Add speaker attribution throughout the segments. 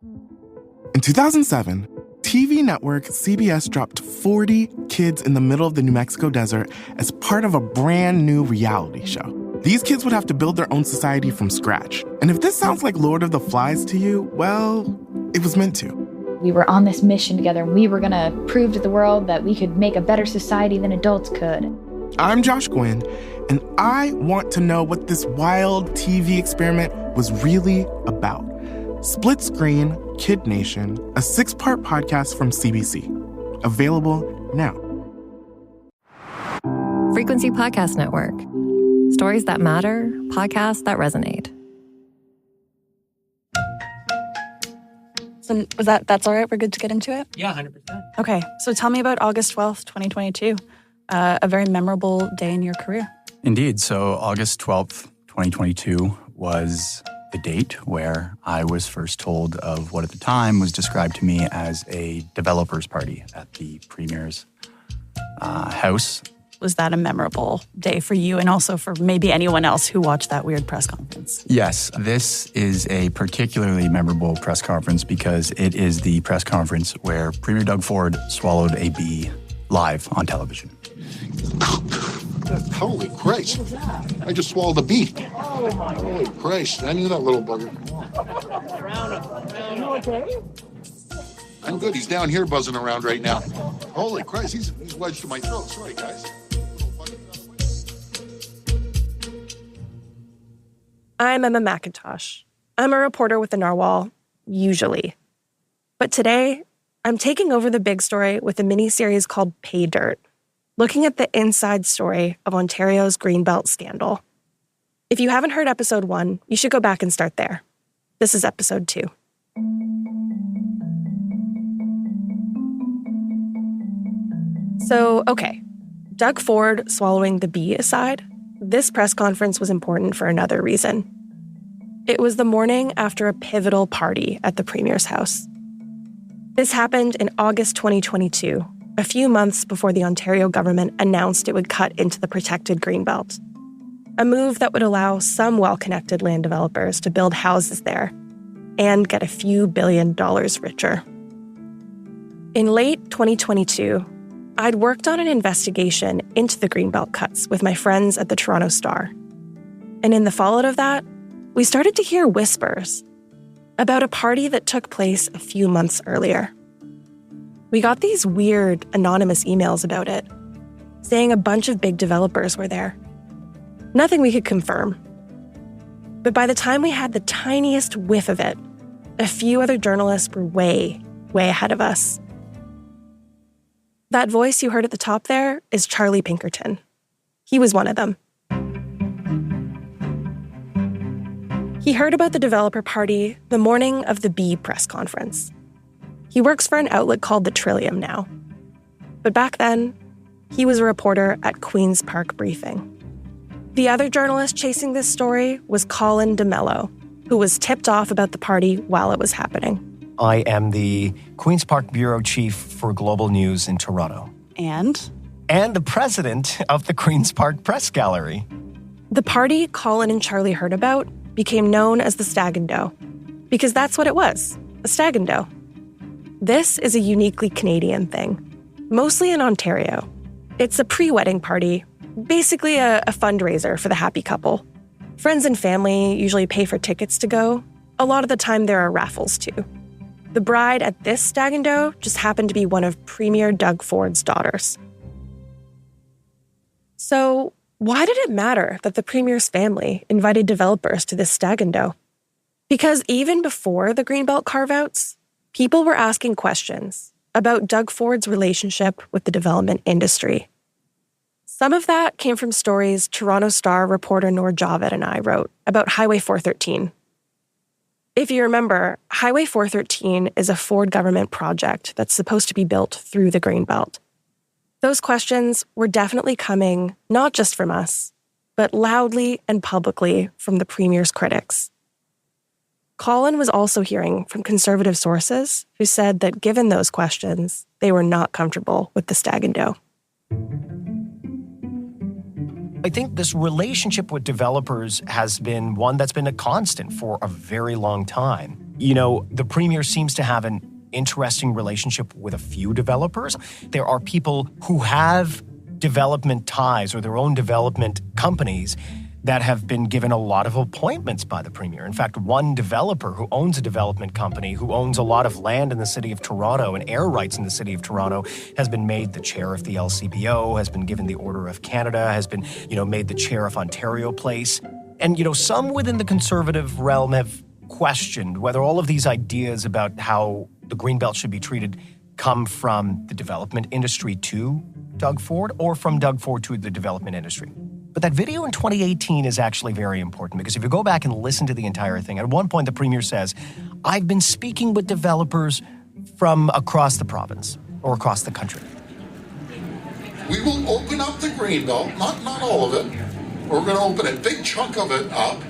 Speaker 1: In 2007, TV network CBS dropped 40 kids in the middle of the New Mexico desert as part of a brand new reality show. These kids would have to build their own society from scratch. And if this sounds like Lord of the Flies to you, well, it was meant to.
Speaker 2: We were on this mission together, and we were going to prove to the world that we could make a better society than adults could.
Speaker 1: I'm Josh Gwynn, and I want to know what this wild TV experiment was really about. Split Screen, Kid Nation, a 6-part podcast from CBC. Available now.
Speaker 3: Frequency Podcast Network. Stories that matter, podcasts that resonate.
Speaker 4: So that's all right? We're good to get into it?
Speaker 5: Yeah, 100%.
Speaker 4: Okay, so tell me about August 12th, 2022, a very memorable day in your career.
Speaker 6: Indeed. So August 12th, 2022 was the date where I was first told of what at the time was described to me as a developers party at the Premier's house.
Speaker 4: Was that a memorable day for you and also for maybe anyone else who watched that weird press conference?
Speaker 6: Yes, this is a particularly memorable press conference because it is the press conference where Premier Doug Ford swallowed a bee live on television.
Speaker 7: Holy Christ. I just swallowed a bee. Holy Christ. I knew that little bugger. You okay? I'm good. He's down here buzzing around right now. Holy Christ. He's wedged to my throat. Sorry, guys.
Speaker 8: I'm Emma McIntosh. I'm a reporter with the Narwhal, usually. But today, I'm taking over the big story with a mini-series called Paydirt, looking at the inside story of Ontario's Greenbelt scandal. If you haven't heard episode 1, you should go back and start there. This is episode 2. So, okay, Doug Ford swallowing the bee aside, this press conference was important for another reason. It was the morning after a pivotal party at the Premier's house. This happened in August 2022, a few months before the Ontario government announced it would cut into the protected Greenbelt, a move that would allow some well-connected land developers to build houses there and get a few $1 billion richer. In late 2022, I'd worked on an investigation into the Greenbelt cuts with my friends at the Toronto Star. And in the fallout of that, we started to hear whispers about a party that took place a few months earlier. We got these weird, anonymous emails about it, saying a bunch of big developers were there. Nothing we could confirm. But by the time we had the tiniest whiff of it, a few other journalists were way ahead of us. That voice you heard at the top there is Charlie Pinkerton. He was one of them. He heard about the developer party the morning of the bee press conference. He works for an outlet called The Trillium now. But back then, he was a reporter at Queen's Park Briefing. The other journalist chasing this story was Colin DeMello, who was tipped off about the party while it was happening.
Speaker 9: I am the Queen's Park Bureau Chief for Global News in Toronto.
Speaker 4: And
Speaker 9: the president of the Queen's Park Press Gallery.
Speaker 8: The party Colin and Charlie heard about became known as the Stag and Doe, because that's what it was, a stag and doe. This is a uniquely Canadian thing, mostly in Ontario. It's a pre-wedding party, basically a fundraiser for the happy couple. Friends and family usually pay for tickets to go. A lot of the time there are raffles too. The bride at this stag and doe just happened to be one of Premier Doug Ford's daughters. So why did it matter that the Premier's family invited developers to this stag and doe? Because even before the Greenbelt carve-outs, people were asking questions about Doug Ford's relationship with the development industry. Some of that came from stories Toronto Star reporter Noor Javed and I wrote about Highway 413. If you remember, Highway 413 is a Ford government project that's supposed to be built through the Greenbelt. Those questions were definitely coming not just from us, but loudly and publicly from the Premier's critics. Colin was also hearing from conservative sources who said that given those questions, they were not comfortable with the stag and doe.
Speaker 9: I think this relationship with developers has been one that's been a constant for a very long time. The premier seems to have an interesting relationship with a few developers. There are people who have development ties or their own development companies that have been given a lot of appointments by the premier. In fact, one developer who owns a development company, who owns a lot of land in the city of Toronto and air rights in the city of Toronto, has been made the chair of the LCBO, has been given the Order of Canada, has been, made the chair of Ontario Place. And, some within the conservative realm have questioned whether all of these ideas about how the Greenbelt should be treated come from the development industry to Doug Ford or from Doug Ford to the development industry. But that video in 2018 is actually very important because if you go back and listen to the entire thing, at one point the premier says, I've been speaking with developers from across the province or across the country.
Speaker 7: We will open up the Greenbelt, not all of it. We're going to open a big chunk of it up,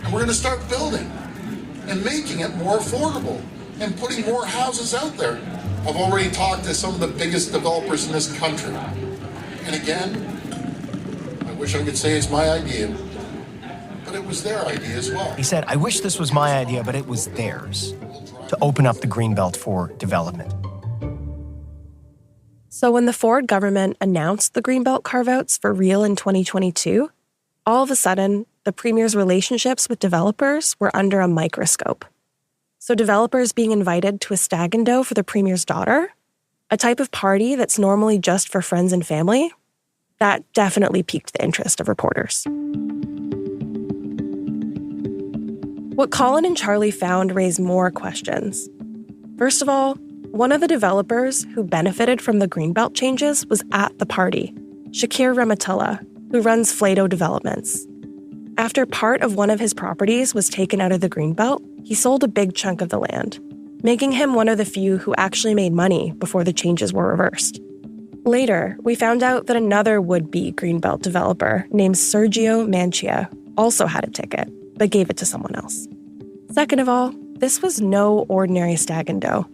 Speaker 7: and we're going to start building and making it more affordable and putting more houses out there. I've already talked to some of the biggest developers in this country. And again, I wish I could say it's my idea, but it was their idea as well.
Speaker 9: He said, I wish this was my idea, but it was theirs to open up the Greenbelt for development.
Speaker 8: So when the Ford government announced the Greenbelt carve-outs for real in 2022, all of a sudden, the premier's relationships with developers were under a microscope. So developers being invited to a stag and do for the premier's daughter, a type of party that's normally just for friends and family, that definitely piqued the interest of reporters. What Colin and Charlie found raised more questions. First of all, one of the developers who benefited from the Greenbelt changes was at the party, Shakir Rahmatullah, who runs Flato Developments. After part of one of his properties was taken out of the Greenbelt, he sold a big chunk of the land, making him one of the few who actually made money before the changes were reversed. Later, we found out that another would-be Greenbelt developer named Sergio Mancia also had a ticket, but gave it to someone else. Second of all, this was no ordinary stag and do,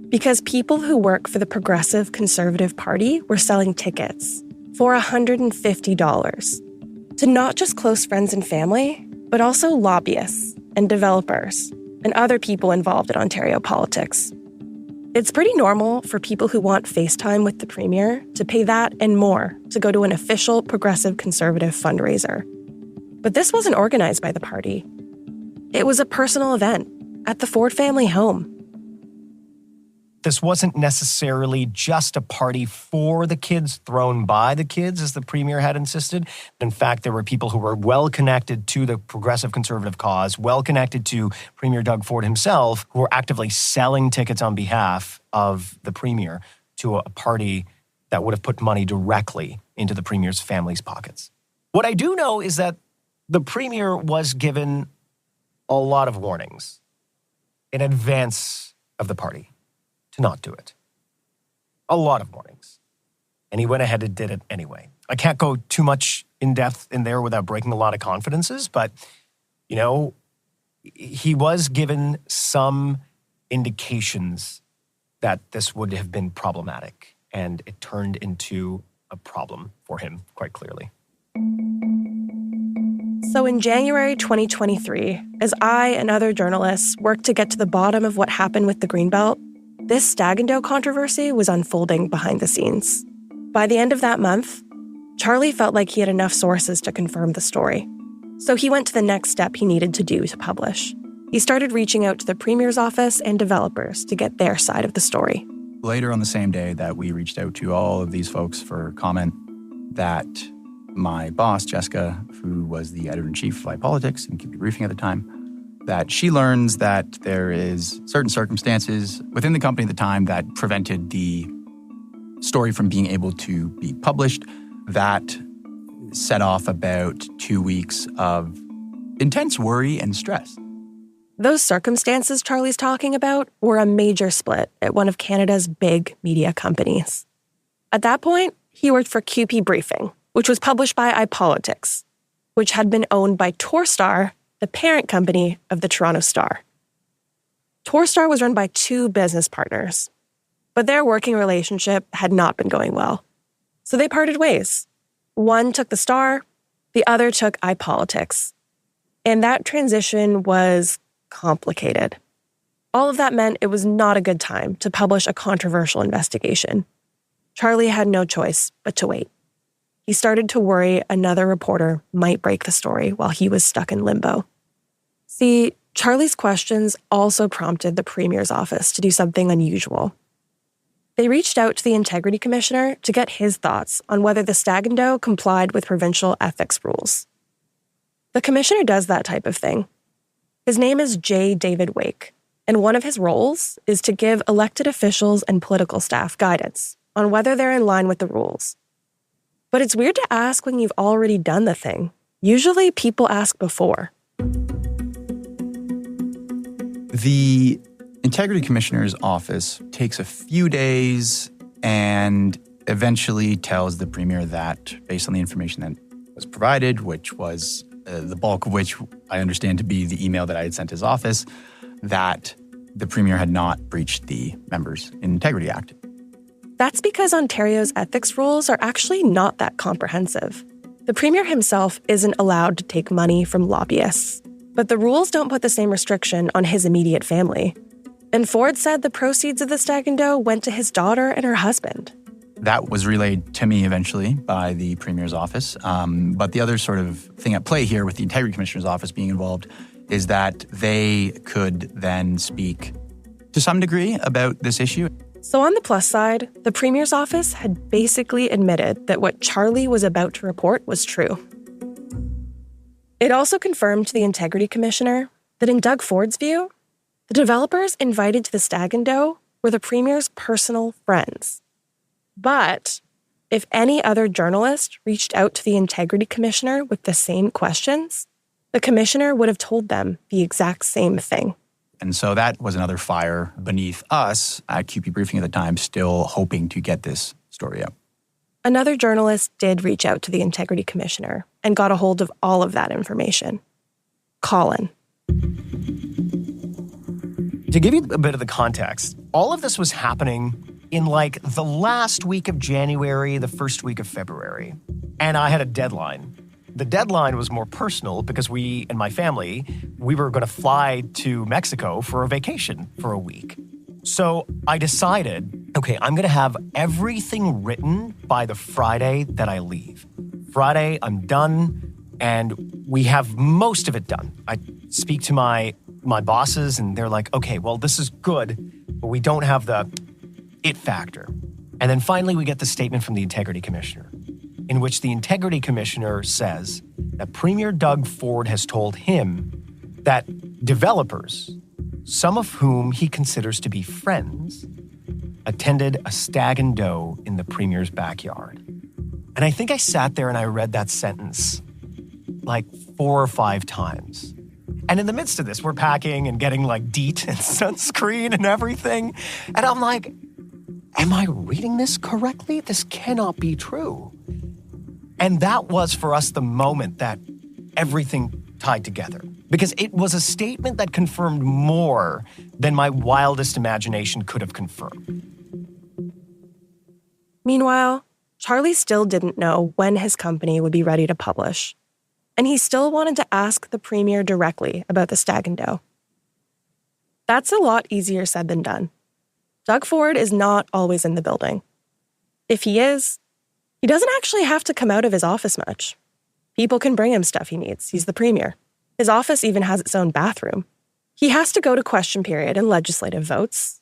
Speaker 8: because people who work for the Progressive Conservative Party were selling tickets for $150 to not just close friends and family, but also lobbyists and developers and other people involved in Ontario politics. It's pretty normal for people who want FaceTime with the premier to pay that and more to go to an official Progressive Conservative fundraiser. But this wasn't organized by the party. It was a personal event at the Ford family home.
Speaker 9: This wasn't necessarily just a party for the kids, thrown by the kids, as the premier had insisted. In fact, there were people who were well connected to the Progressive Conservative cause, well connected to Premier Doug Ford himself, who were actively selling tickets on behalf of the premier to a party that would have put money directly into the premier's family's pockets. What I do know is that the premier was given a lot of warnings in advance of the party to not do it. A lot of warnings. And he went ahead and did it anyway. I can't go too much in depth in there without breaking a lot of confidences, but, he was given some indications that this would have been problematic, and it turned into a problem for him quite clearly.
Speaker 8: So in January 2023, as I and other journalists worked to get to the bottom of what happened with the Greenbelt, this stag and do controversy was unfolding behind the scenes. By the end of that month, Charlie felt like he had enough sources to confirm the story. So he went to the next step he needed to do to publish. He started reaching out to the premier's office and developers to get their side of the story.
Speaker 6: Later on the same day that we reached out to all of these folks for comment, that my boss, Jessica, who was the editor-in-chief of iPolitics and QB Briefing at the time, that she learns that there is certain circumstances within the company at the time that prevented the story from being able to be published. That set off about 2 weeks of intense worry and stress.
Speaker 8: Those circumstances Charlie's talking about were a major split at one of Canada's big media companies. At that point, he worked for QP Briefing, which was published by iPolitics, which had been owned by Torstar, the parent company of the Toronto Star. Torstar was run by two business partners, but their working relationship had not been going well. So they parted ways. One took the Star, the other took iPolitics. And that transition was complicated. All of that meant it was not a good time to publish a controversial investigation. Charlie had no choice but to wait. He started to worry another reporter might break the story while he was stuck in limbo. See, Charlie's questions also prompted the Premier's office to do something unusual. They reached out to the Integrity Commissioner to get his thoughts on whether the Stag and Doe complied with provincial ethics rules. The commissioner does that type of thing. His name is J. David Wake, and one of his roles is to give elected officials and political staff guidance on whether they're in line with the rules. But it's weird to ask when you've already done the thing. Usually people ask before.
Speaker 6: The Integrity Commissioner's office takes a few days and eventually tells the Premier that, based on the information that was provided, which was the bulk of which I understand to be the email that I had sent his office, that the Premier had not breached the Members in Integrity Act.
Speaker 8: That's because Ontario's ethics rules are actually not that comprehensive. The Premier himself isn't allowed to take money from lobbyists, but the rules don't put the same restriction on his immediate family. And Ford said the proceeds of the Stag and Doe went to his daughter and her husband.
Speaker 6: That was relayed to me eventually by the Premier's office. But the other sort of thing at play here with the Integrity Commissioner's office being involved is that they could then speak to some degree about this issue.
Speaker 8: So on the plus side, the Premier's office had basically admitted that what Charlie was about to report was true. It also confirmed to the Integrity Commissioner that in Doug Ford's view, the developers invited to the Stag and Doe were the Premier's personal friends. But if any other journalist reached out to the Integrity Commissioner with the same questions, the commissioner would have told them the exact same thing.
Speaker 6: And so that was another fire beneath us at QP Briefing at the time, still hoping to get this story out.
Speaker 8: Another journalist did reach out to the Integrity Commissioner and got a hold of all of that information. Colin.
Speaker 9: To give you a bit of the context, all of this was happening in like the last week of January, the first week of February. And I had a deadline. The deadline was more personal because we and my family, we were going to fly to Mexico for a vacation for a week. So I decided, okay, I'm going to have everything written by the Friday that I leave. Friday, I'm done, and we have most of it done. I speak to my bosses, and they're like, okay, well, this is good, but we don't have the it factor. And then finally, we get the statement from the Integrity Commissioner, in which the Integrity Commissioner says that Premier Doug Ford has told him that developers, some of whom he considers to be friends, attended a Stag and Doe in the Premier's backyard. And I think I sat there and I read that sentence like 4 or 5 times. And in the midst of this, we're packing and getting like DEET and sunscreen and everything. And I'm like, am I reading this correctly? This cannot be true. And that was for us the moment that everything tied together. Because it was a statement that confirmed more than my wildest imagination could have confirmed.
Speaker 8: Meanwhile, Charlie still didn't know when his company would be ready to publish. And he still wanted to ask the Premier directly about the Stag and Doe. That's a lot easier said than done. Doug Ford is not always in the building. If he is, he doesn't actually have to come out of his office much. People can bring him stuff he needs. He's the Premier. His office even has its own bathroom. He has to go to question period and legislative votes.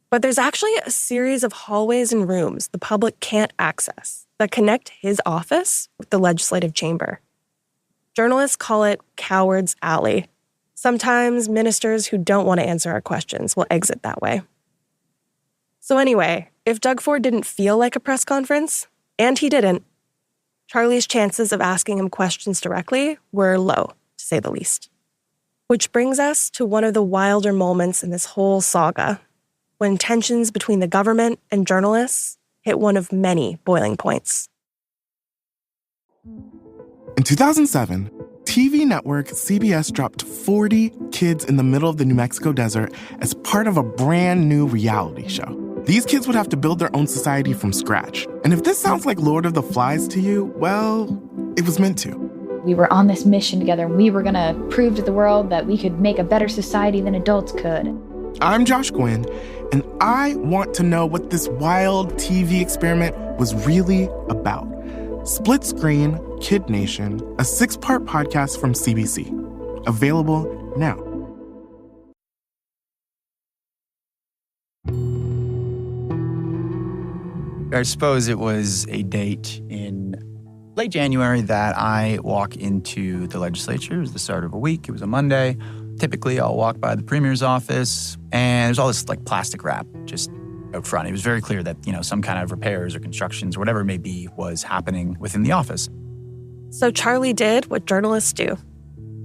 Speaker 8: But there's actually a series of hallways and rooms the public can't access that connect his office with the legislative chamber. Journalists call it Coward's Alley. Sometimes ministers who don't want to answer our questions will exit that way. So anyway, if Doug Ford didn't feel like a press conference, and he didn't, Charlie's chances of asking him questions directly were low, to say the least. Which brings us to one of the wilder moments in this whole saga, when tensions between the government and journalists hit one of many boiling points.
Speaker 1: In 2007, TV network CBS dropped 40 kids in the middle of the New Mexico desert as part of a brand new reality show. These kids would have to build their own society from scratch. And if this sounds like Lord of the Flies to you, well, it was meant to.
Speaker 2: We were on this mission together, and we were going to prove to the world that we could make a better society than adults could.
Speaker 1: I'm Josh Gwynn, and I want to know what this wild TV experiment was really about. Split Screen, Kid Nation, a 6-part podcast from CBC. Available now.
Speaker 6: I suppose it was a date in late January that I walk into the legislature. It was the start of a week. It was a Monday. Typically, I'll walk by the premier's office, and there's all this plastic wrap just out front. It was very clear that, some kind of repairs or constructions or whatever it may be was happening within the office.
Speaker 8: So Charlie did what journalists do.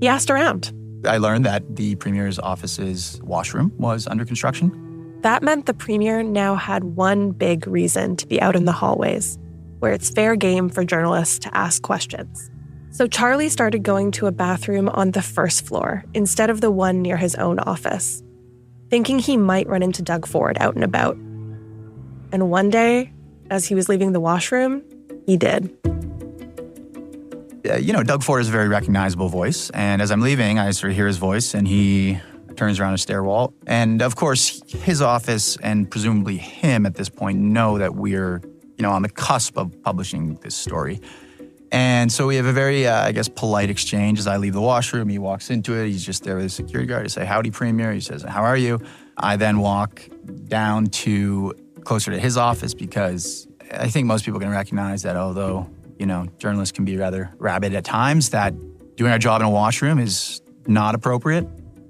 Speaker 8: He asked around.
Speaker 6: I learned that the premier's office's washroom was under construction.
Speaker 8: That meant the premier now had one big reason to be out in the hallways, where it's fair game for journalists to ask questions. So Charlie started going to a bathroom on the first floor instead of the one near his own office, thinking he might run into Doug Ford out and about. And one day, as he was leaving the washroom, he did.
Speaker 6: Doug Ford is a very recognizable voice, and as I'm leaving, I sort of hear his voice, and he turns around a stairwell. And of course, his office and presumably him at this point know that we're, on the cusp of publishing this story. And so we have a very, polite exchange as I leave the washroom. He walks into it. He's just there with a security guard. I say, "Howdy, Premier." He says, "How are you?" I then walk down to closer to his office because I think most people can recognize that although, journalists can be rather rabid at times, that doing our job in a washroom is not appropriate.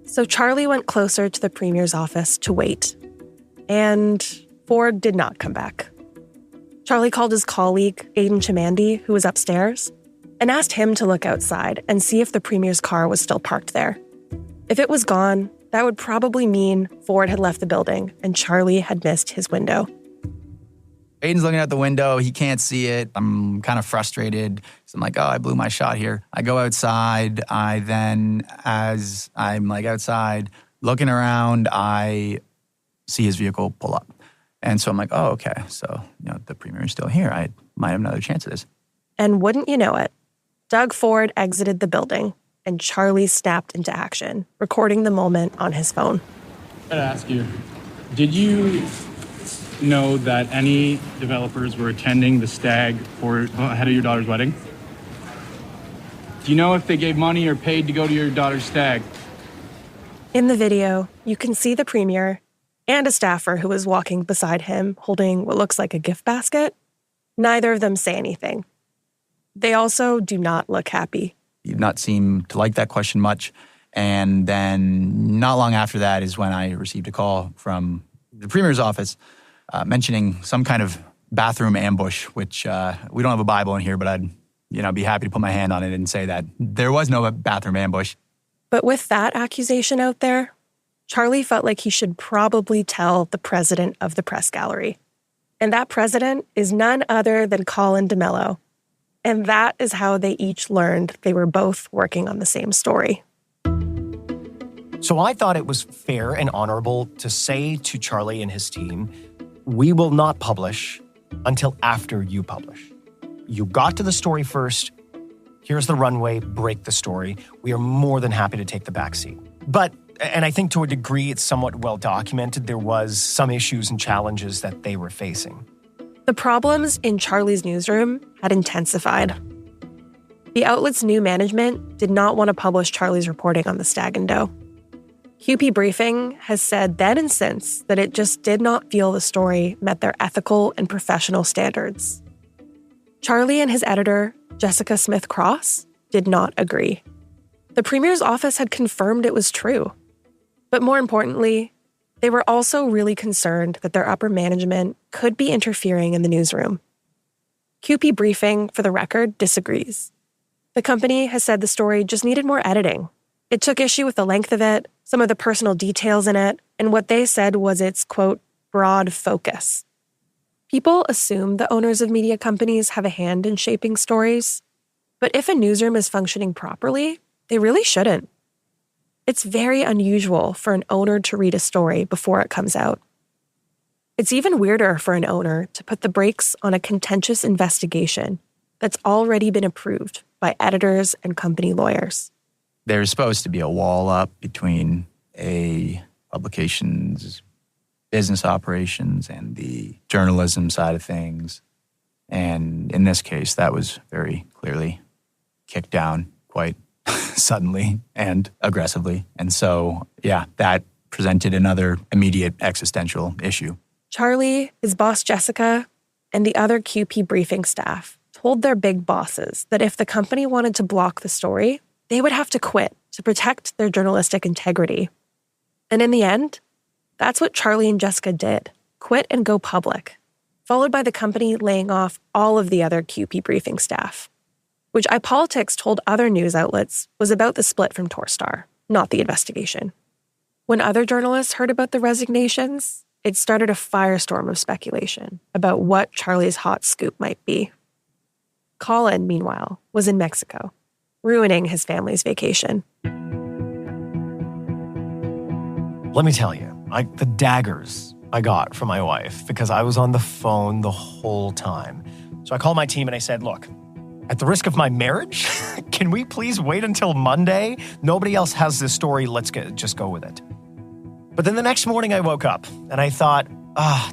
Speaker 8: So Charlie went closer to the premier's office to wait. And Ford did not come back. Charlie called his colleague, Aidan Chimandi, who was upstairs, and asked him to look outside and see if the premier's car was still parked there. If it was gone, that would probably mean Ford had left the building and Charlie had missed his window.
Speaker 6: Aidan's looking out the window. He can't see it. I'm kind of frustrated. So I'm like, I blew my shot here. I go outside. I then, as I'm outside looking around, I see his vehicle pull up. And so I'm like, okay. So, the premier is still here. I might have another chance at this.
Speaker 8: And wouldn't you know it, Doug Ford exited the building and Charlie snapped into action, recording the moment on his phone.
Speaker 5: I gotta ask you, did you know that any developers were attending the stag ahead of your daughter's wedding? Do you know if they gave money or paid to go to your daughter's stag?
Speaker 8: In the video, you can see the premier and a staffer who was walking beside him holding what looks like a gift basket. Neither of them say anything. They also do not look happy.
Speaker 6: You do not seem to like that question much. And then not long after that is when I received a call from the premier's office mentioning some kind of bathroom ambush, which we don't have a Bible in here, but I'd be happy to put my hand on it and say that there was no bathroom ambush.
Speaker 8: But with that accusation out there, Charlie felt like he should probably tell the president of the press gallery. And that president is none other than Colin DeMello. And that is how they each learned they were both working on the same story.
Speaker 9: So I thought it was fair and honorable to say to Charlie and his team, we will not publish until after you publish. You got to the story first. Here's the runway, break the story. We are more than happy to take the backseat. But, and I think to a degree it's somewhat well documented, there was some issues and challenges that they were facing.
Speaker 8: The problems in Charlie's newsroom had intensified. The outlet's new management did not want to publish Charlie's reporting on the Stag and Doe. QP Briefing has said then and since that it just did not feel the story met their ethical and professional standards. Charlie and his editor, Jessica Smith-Cross, did not agree. The premier's office had confirmed it was true. But more importantly, they were also really concerned that their upper management could be interfering in the newsroom. QP Briefing, for the record, disagrees. The company has said the story just needed more editing. It took issue with the length of it, some of the personal details in it, and what they said was its, quote, broad focus. People assume the owners of media companies have a hand in shaping stories, but if a newsroom is functioning properly, they really shouldn't. It's very unusual for an owner to read a story before it comes out. It's even weirder for an owner to put the brakes on a contentious investigation that's already been approved by editors and company lawyers.
Speaker 6: There's supposed to be a wall up between a publications, business operations, and the journalism side of things. And in this case, that was very clearly kicked down quite suddenly and aggressively. And so, yeah, that presented another immediate existential issue.
Speaker 8: Charlie, his boss Jessica, and the other QP briefing staff told their big bosses that if the company wanted to block the story, they would have to quit to protect their journalistic integrity. And in the end, that's what Charlie and Jessica did, quit and go public, followed by the company laying off all of the other QP briefing staff, which iPolitics told other news outlets was about the split from Torstar, not the investigation. When other journalists heard about the resignations, it started a firestorm of speculation about what Charlie's hot scoop might be. Colin, meanwhile, was in Mexico, ruining his family's vacation.
Speaker 9: Let me tell you, the daggers I got from my wife because I was on the phone the whole time. So I called my team and I said, look, at the risk of my marriage, can we please wait until Monday? Nobody else has this story. Let's just go with it. But then the next morning I woke up and I thought,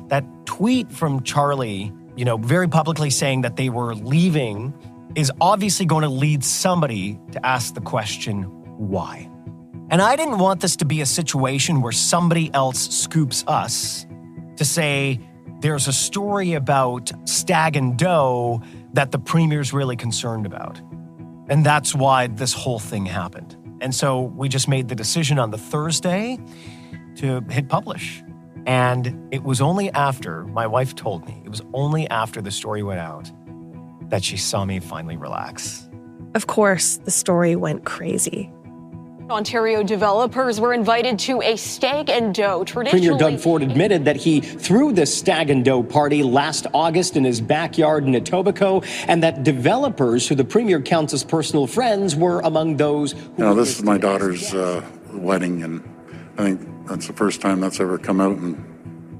Speaker 9: that tweet from Charlie, very publicly saying that they were leaving is obviously going to lead somebody to ask the question, why? And I didn't want this to be a situation where somebody else scoops us to say there's a story about stag and doe that the premier's really concerned about. And that's why this whole thing happened. And so we just made the decision on the Thursday to hit publish. And it was only after, my wife told me, it was only after the story went out that she saw me finally relax.
Speaker 8: Of course, the story went crazy.
Speaker 10: Ontario developers were invited to a stag and doe traditionally.
Speaker 11: Premier Doug Ford admitted that he threw the stag and doe party last August in his backyard in Etobicoke, and that developers who the Premier counts as personal friends were among those who...
Speaker 7: This is my daughter's wedding, and I think that's the first time that's ever come out in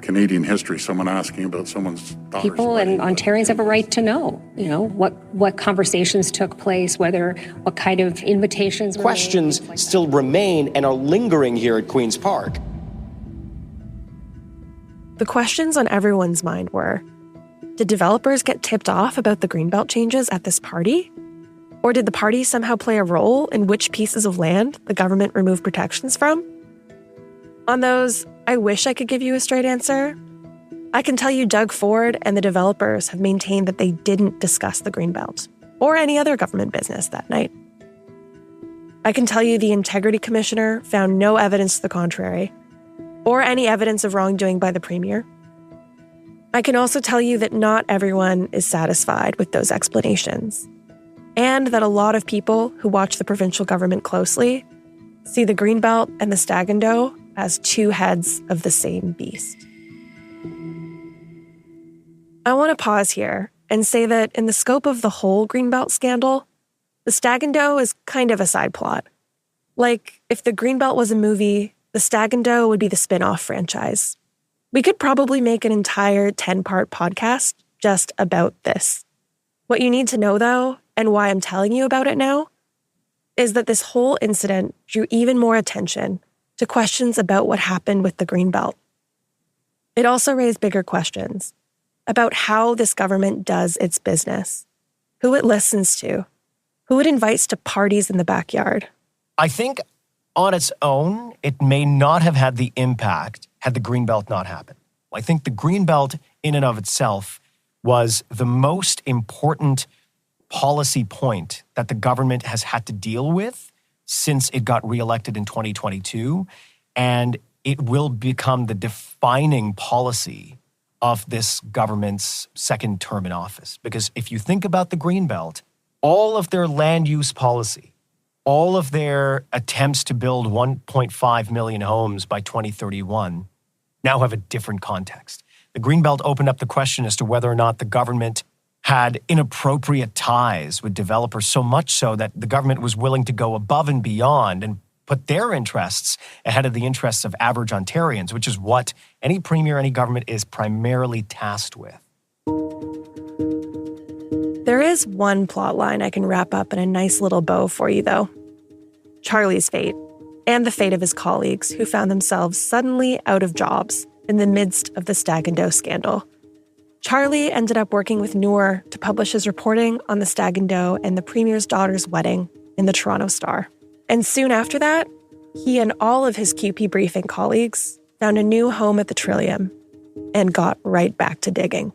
Speaker 7: Canadian history, someone asking about someone's daughter's
Speaker 12: People
Speaker 7: wedding.
Speaker 12: and Ontarians have a right to know, what conversations took place, what kind of invitations were
Speaker 11: Questions
Speaker 12: made,
Speaker 11: still remain and are lingering here at Queen's Park.
Speaker 8: The questions on everyone's mind were, did developers get tipped off about the Greenbelt changes at this party? Or did the party somehow play a role in which pieces of land the government removed protections from? On those, I wish I could give you a straight answer. I can tell you Doug Ford and the developers have maintained that they didn't discuss the Greenbelt or any other government business that night. I can tell you the Integrity Commissioner found no evidence to the contrary or any evidence of wrongdoing by the Premier. I can also tell you that not everyone is satisfied with those explanations, and that a lot of people who watch the provincial government closely see the Greenbelt and the stag and doe as two heads of the same beast. I want to pause here and say that in the scope of the whole Greenbelt scandal, the stag and doe is kind of a side plot. Like, if the Greenbelt was a movie, the stag and doe would be the spin-off franchise. We could probably make an entire 10-part podcast just about this. What you need to know, though, and why I'm telling you about it now, is that this whole incident drew even more attention to questions about what happened with the Greenbelt. It also raised bigger questions about how this government does its business, who it listens to, who it invites to parties in the backyard.
Speaker 9: I think on its own, it may not have had the impact had the Greenbelt not happened. I think the Greenbelt in and of itself was the most important policy point that the government has had to deal with since it got reelected in 2022, and it will become the defining policy of this government's second term in office. Because if you think about the Greenbelt, all of their land use policy, all of their attempts to build 1.5 million homes by 2031 now have a different context. The Greenbelt opened up the question as to whether or not the government had inappropriate ties with developers, so much so that the government was willing to go above and beyond and put their interests ahead of the interests of average Ontarians, which is what any premier, any government is primarily tasked with.
Speaker 8: There is one plot line I can wrap up in a nice little bow for you, though. Charlie's fate. and the fate of his colleagues who found themselves suddenly out of jobs in the midst of the Stag and Doe scandal. Charlie ended up working with Noor to publish his reporting on the Stag and Doe and the Premier's daughter's wedding in the Toronto Star. And soon after that, he and all of his QP briefing colleagues found a new home at the Trillium and got right back to digging.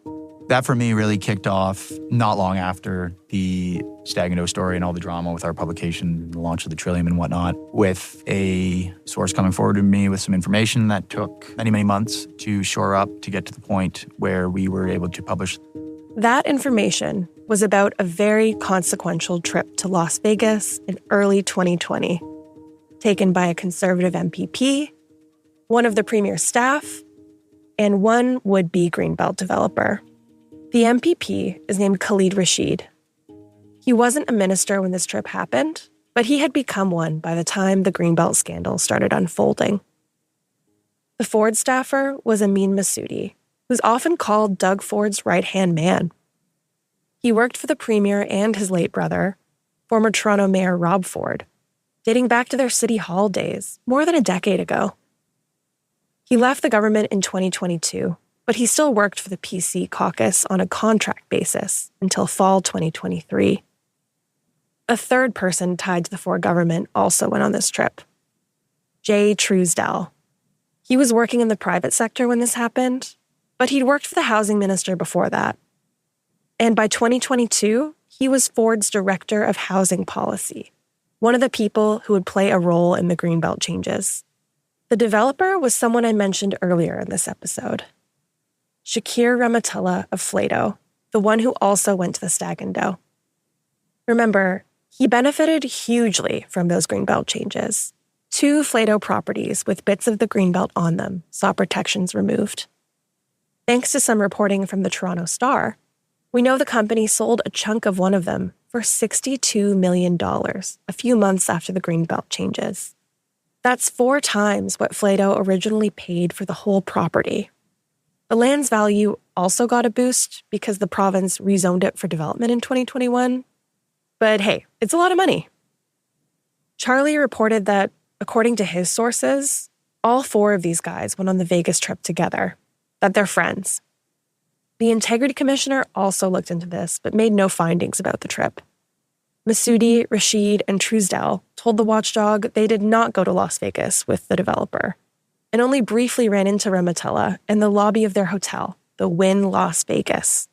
Speaker 6: That for me really kicked off not long after the Stag and Doe story and all the drama with our publication, the launch of the Trillium and whatnot, with a source coming forward to me with some information that took many, many months to shore up to get to the point where we were able to publish.
Speaker 8: That information was about a very consequential trip to Las Vegas in early 2020, taken by a conservative MPP, one of the Premier's staff, and one would-be Greenbelt developer. The MPP is named Khalid Rashid. He wasn't a minister when this trip happened, but he had become one by the time the Greenbelt scandal started unfolding. The Ford staffer was Amin Massoudi, who's often called Doug Ford's right-hand man. He worked for the Premier and his late brother, former Toronto Mayor Rob Ford, dating back to their City Hall days more than a decade ago. He left the government in 2022, but he still worked for the PC caucus on a contract basis until fall 2023. A third person tied to the Ford government also went on this trip, Jay Truesdell. He was working in the private sector when this happened, but he'd worked for the housing minister before that. And by 2022, he was Ford's director of housing policy, one of the people who would play a role in the Greenbelt changes. The developer was someone I mentioned earlier in this episode, Shakir Ramatullah of Flato, the one who also went to the Stag and Doe. Remember, he benefited hugely from those Greenbelt changes. 2 Flato properties with bits of the Greenbelt on them saw protections removed. Thanks to some reporting from the Toronto Star, we know the company sold a chunk of one of them for $62 million a few months after the Greenbelt changes. That's 4 times what Flato originally paid for the whole property. The land's value also got a boost because the province rezoned it for development in 2021. But hey, it's a lot of money. Charlie reported that, according to his sources, all 4 of these guys went on the Vegas trip together, that they're friends. The Integrity Commissioner also looked into this, but made no findings about the trip. Massoudi, Rashid, and Truesdell told the watchdog they did not go to Las Vegas with the developer, and only briefly ran into Ramatullah in the lobby of their hotel, the Wynn Las Vegas.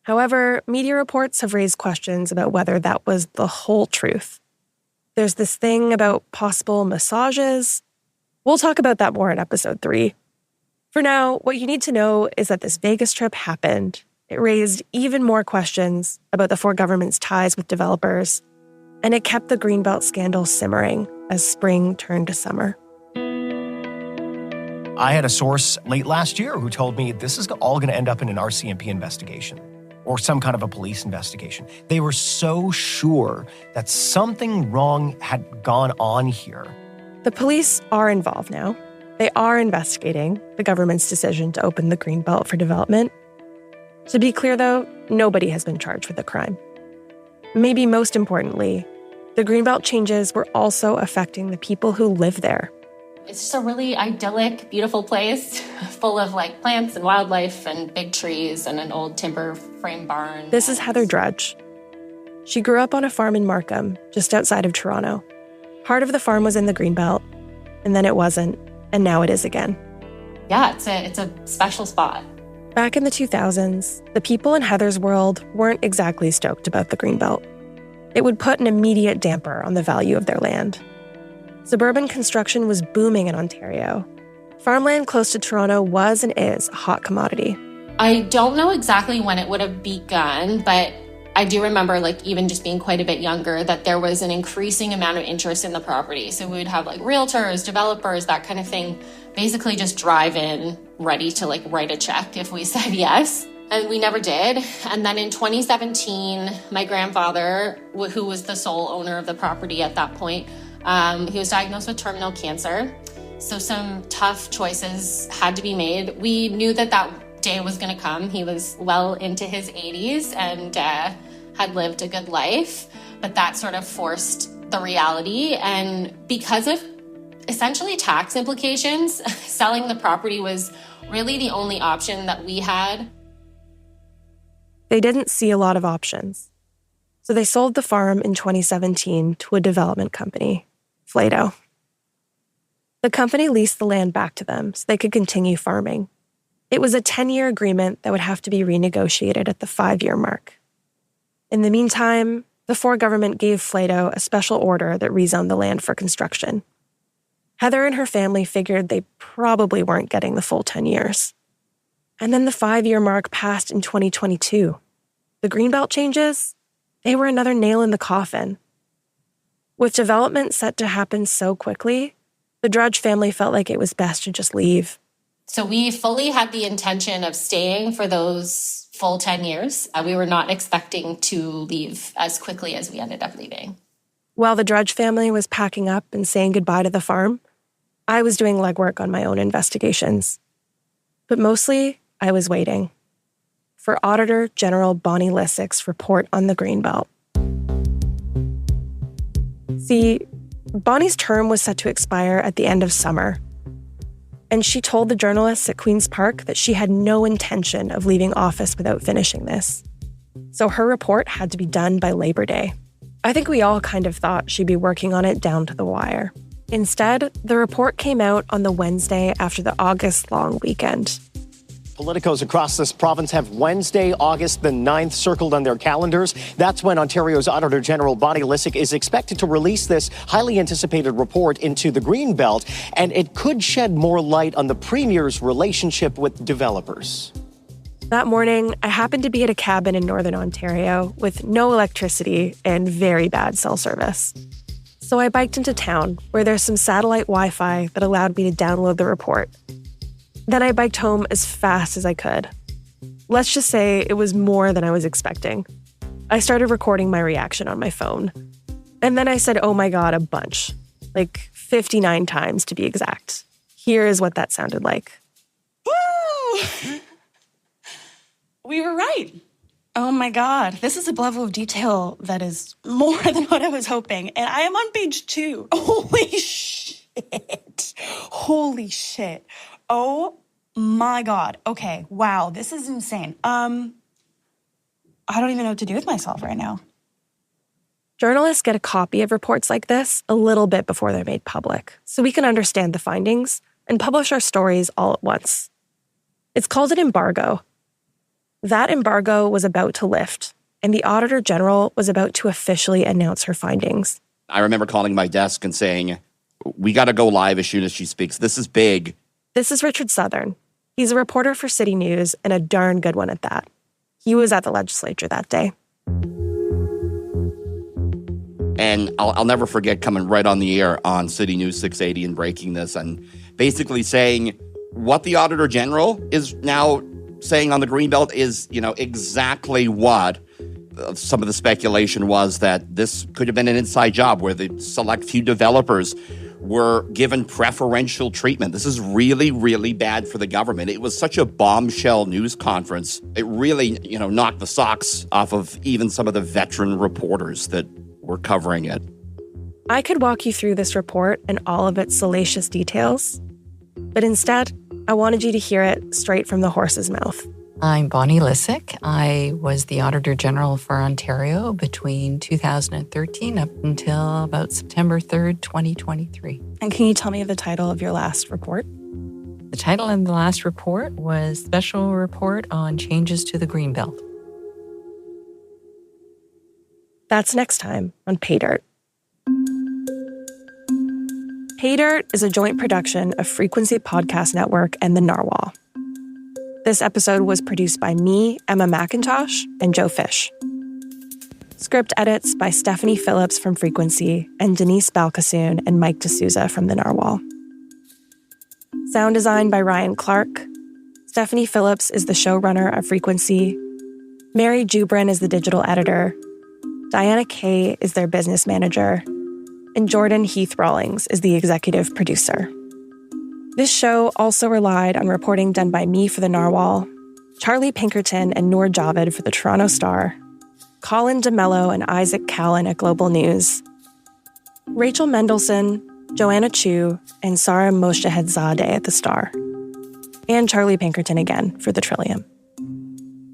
Speaker 8: However, media reports have raised questions about whether that was the whole truth. There's this thing about possible massages. We'll talk about that more in episode 3. For now, what you need to know is that this Vegas trip happened. It raised even more questions about the Ford government's ties with developers, and it kept the Greenbelt scandal simmering as spring turned to summer.
Speaker 9: I had a source late last year who told me this is all going to end up in an RCMP investigation or some kind of a police investigation. They were so sure that something wrong had gone on here.
Speaker 8: The police are involved now. They are investigating the government's decision to open the Greenbelt for development. To be clear, though, nobody has been charged with the crime. Maybe most importantly, the Greenbelt changes were also affecting the people who live there.
Speaker 13: It's just a really idyllic, beautiful place full of plants and wildlife and big trees and an old timber frame barn.
Speaker 8: This is Heather Drudge. She grew up on a farm in Markham, just outside of Toronto. Part of the farm was in the Greenbelt, and then it wasn't, and now it is again.
Speaker 13: Yeah, it's a special spot.
Speaker 8: Back in the 2000s, the people in Heather's world weren't exactly stoked about the Greenbelt. It would put an immediate damper on the value of their land. Suburban construction was booming in Ontario. Farmland close to Toronto was and is a hot commodity.
Speaker 13: I don't know exactly when it would have begun, but I do remember, even just being quite a bit younger, that there was an increasing amount of interest in the property. So we would have realtors, developers, that kind of thing, basically just drive in ready to write a check if we said yes. And we never did. And then in 2017, my grandfather, who was the sole owner of the property at that point, he was diagnosed with terminal cancer. So some tough choices had to be made. We knew that day was going to come. He was well into his 80s and had lived a good life. But that sort of forced the reality. And because of essentially tax implications, selling the property was really the only option that we had.
Speaker 8: They didn't see a lot of options. So they sold the farm in 2017 to a development company, Play-Doh. The company leased the land back to them so they could continue farming. It was a 10-year agreement that would have to be renegotiated at the 5-year mark. In the meantime, the Ford government gave Play-Doh a special order that rezoned the land for construction. Heather and her family figured they probably weren't getting the full 10 years. And then the 5-year mark passed in 2022. The Greenbelt changes, they were another nail in the coffin. With development set to happen so quickly, the Drudge family felt like it was best to just leave.
Speaker 13: So we fully had the intention of staying for those full 10 years. We were not expecting to leave as quickly as we ended up leaving.
Speaker 8: While the Drudge family was packing up and saying goodbye to the farm, I was doing legwork on my own investigations. But mostly, I was waiting for Auditor General Bonnie Lysyck's report on the Greenbelt. See, Bonnie's term was set to expire at the end of summer, and she told the journalists at Queen's Park that she had no intention of leaving office without finishing this. So her report had to be done by Labor Day. I think we all kind of thought she'd be working on it down to the wire. Instead, the report came out on the Wednesday after the August long weekend.
Speaker 11: Politicos across this province have Wednesday, August the 9th circled on their calendars. That's when Ontario's Auditor General Bonnie Lysyck is expected to release this highly anticipated report into the Greenbelt, and it could shed more light on the Premier's relationship with developers.
Speaker 8: That morning, I happened to be at a cabin in Northern Ontario with no electricity and very bad cell service. So I biked into town, where there's some satellite Wi-Fi that allowed me to download the report. Then I biked home as fast as I could. Let's just say it was more than I was expecting. I started recording my reaction on my phone. And then I said, oh my God, a bunch. Like 59 times to be exact. Here is what that sounded like.
Speaker 4: Woo! We were right. Oh my God, this is a level of detail that is more than what I was hoping. And I am on page 2. Holy shit. Holy shit. Oh my God. Okay, wow, this is insane. I don't even know what to do with myself right now.
Speaker 8: Journalists get a copy of reports like this a little bit before they're made public, so we can understand the findings and publish our stories all at once. It's called an embargo. That embargo was about to lift, and the Auditor General was about to officially announce her findings.
Speaker 14: I remember calling my desk and saying, we got to go live as soon as she speaks. This is big.
Speaker 8: This is Richard Southern. He's a reporter for City News and a darn good one at that. He was at the legislature that day.
Speaker 14: And I'll never forget coming right on the air on City News 680 and breaking this and basically saying what the Auditor General is now saying on the Greenbelt is, exactly what some of the speculation was, that this could have been an inside job where the select few developers were given preferential treatment. This is really, really bad for the government. It was such a bombshell news conference. It really, knocked the socks off of even some of the veteran reporters that were covering it.
Speaker 8: I could walk you through this report and all of its salacious details, but instead, I wanted you to hear it straight from the horse's mouth.
Speaker 15: I'm Bonnie Lysyck. I was the Auditor General for Ontario between 2013 up until about September 3rd, 2023.
Speaker 4: And can you tell me the title of your last report?
Speaker 15: The title of the last report was Special Report on Changes to the Greenbelt.
Speaker 8: That's next time on Paydirt. Paydirt is a joint production of Frequency Podcast Network and the Narwhal. This episode was produced by me, Emma McIntosh, and Joe Fish. Script edits by Stephanie Phillips from Frequency and Denise Balkasoon and Mike D'Souza from the Narwhal. Sound design by Ryan Clark. Stephanie Phillips is the showrunner of Frequency. Mary Jubrin is the digital editor. Diana Kay is their business manager. And Jordan Heath Rawlings is the executive producer. This show also relied on reporting done by me for the Narwhal, Charlie Pinkerton and Noor Javed for the Toronto Star, Colin DeMello and Isaac Callan at Global News, Rachel Mendelson, Joanna Chu, and Sarah Moshehedzadeh at the Star. And Charlie Pinkerton again for the Trillium.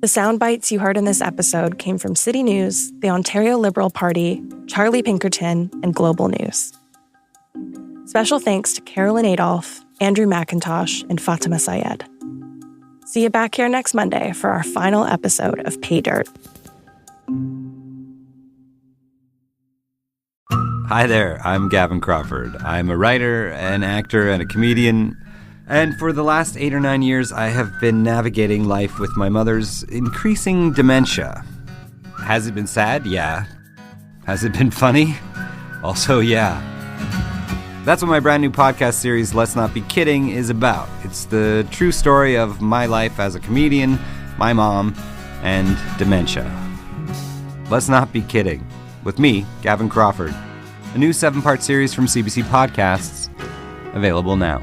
Speaker 8: The sound bites you heard in this episode came from City News, the Ontario Liberal Party, Charlie Pinkerton, and Global News. Special thanks to Carolyn Adolph, Andrew McIntosh, and Fatima Syed. See you back here next Monday for our final episode of Paydirt.
Speaker 16: Hi there, I'm Gavin Crawford. I'm a writer, an actor, and a comedian. And for the last 8 or 9 years, I have been navigating life with my mother's increasing dementia. Has it been sad? Yeah. Has it been funny? Also, yeah. That's what my brand new podcast series, Let's Not Be Kidding, is about. It's the true story of my life as a comedian, my mom, and dementia. Let's Not Be Kidding. With me, Gavin Crawford. A new 7-part series from CBC Podcasts, available now.